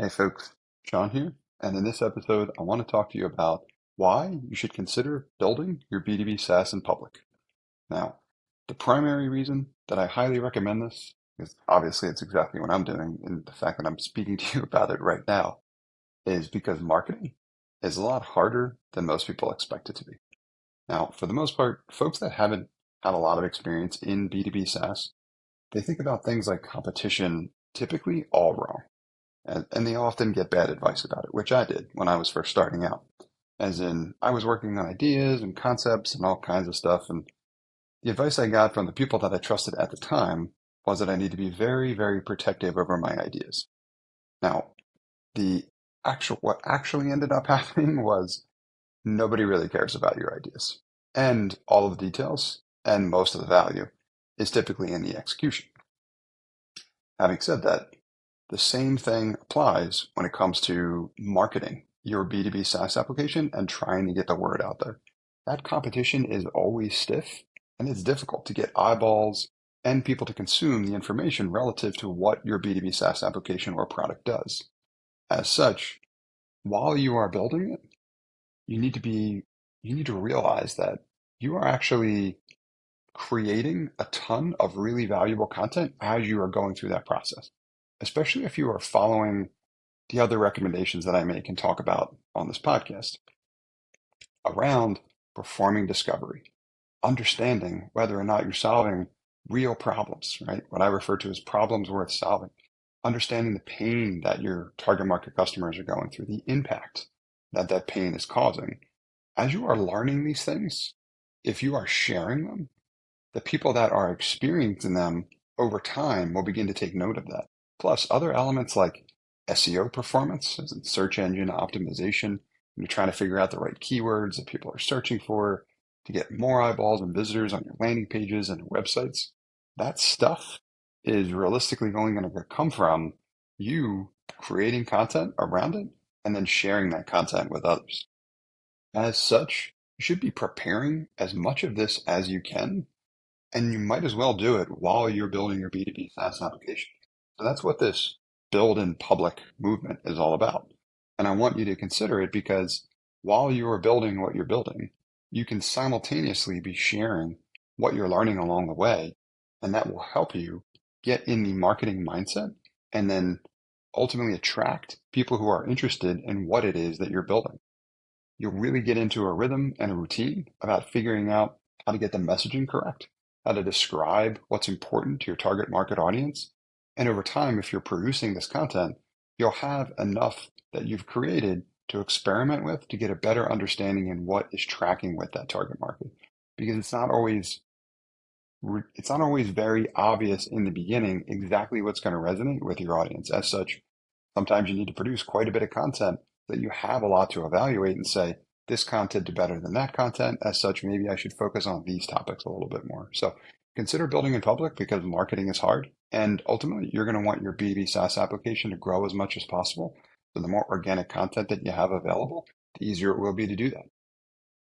Hey folks, Sean here, and in this episode, I want to talk to you about why you should consider building your B2B SaaS in public. Now, the primary reason that I highly recommend this, because obviously it's exactly what I'm doing, and the fact that I'm speaking to you about it right now, is because marketing is a lot harder than most people expect it to be. Now, for the most part, folks that haven't had a lot of experience in B2B SaaS, they think about things like competition typically all wrong. And they often get bad advice about it, which I did when I was first starting out. As in, I was working on ideas and concepts and all kinds of stuff. And the advice I got from the people that I trusted at the time was that I need to be very, very protective over my ideas. Now, what actually ended up happening was nobody really cares about your ideas. And all of the details and most of the value is typically in the execution. Having said that, the same thing applies when it comes to marketing your B2B SaaS application and trying to get the word out there. That competition is always stiff and it's difficult to get eyeballs and people to consume the information relative to what your B2B SaaS application or product does. As such, while you are building it, you need to realize that you are actually creating a ton of really valuable content as you are going through that process, especially if you are following the other recommendations that I make and talk about on this podcast around performing discovery, understanding whether or not you're solving real problems, right? What I refer to as problems worth solving, understanding the pain that your target market customers are going through, the impact that that pain is causing. As you are learning these things, if you are sharing them, the people that are experiencing them over time will begin to take note of that. Plus, other elements like SEO performance, as in search engine optimization, you're trying to figure out the right keywords that people are searching for to get more eyeballs and visitors on your landing pages and websites. That stuff is realistically only going to come from you creating content around it and then sharing that content with others. As such, you should be preparing as much of this as you can, and you might as well do it while you're building your B2B SaaS application. So that's what this build in public movement is all about. And I want you to consider it because while you are building what you're building, you can simultaneously be sharing what you're learning along the way. And that will help you get in the marketing mindset and then ultimately attract people who are interested in what it is that you're building. You'll really get into a rhythm and a routine about figuring out how to get the messaging correct, how to describe what's important to your target market audience. And over time, if you're producing this content, you'll have enough that you've created to experiment with to get a better understanding in what is tracking with that target market. Because it's not always very obvious in the beginning exactly what's going to resonate with your audience. As such, sometimes you need to produce quite a bit of content that you have a lot to evaluate and say, this content did better than that content. As such, maybe I should focus on these topics a little bit more. So consider building in public because marketing is hard. And ultimately, you're going to want your B2B SaaS application to grow as much as possible. So the more organic content that you have available, the easier it will be to do that.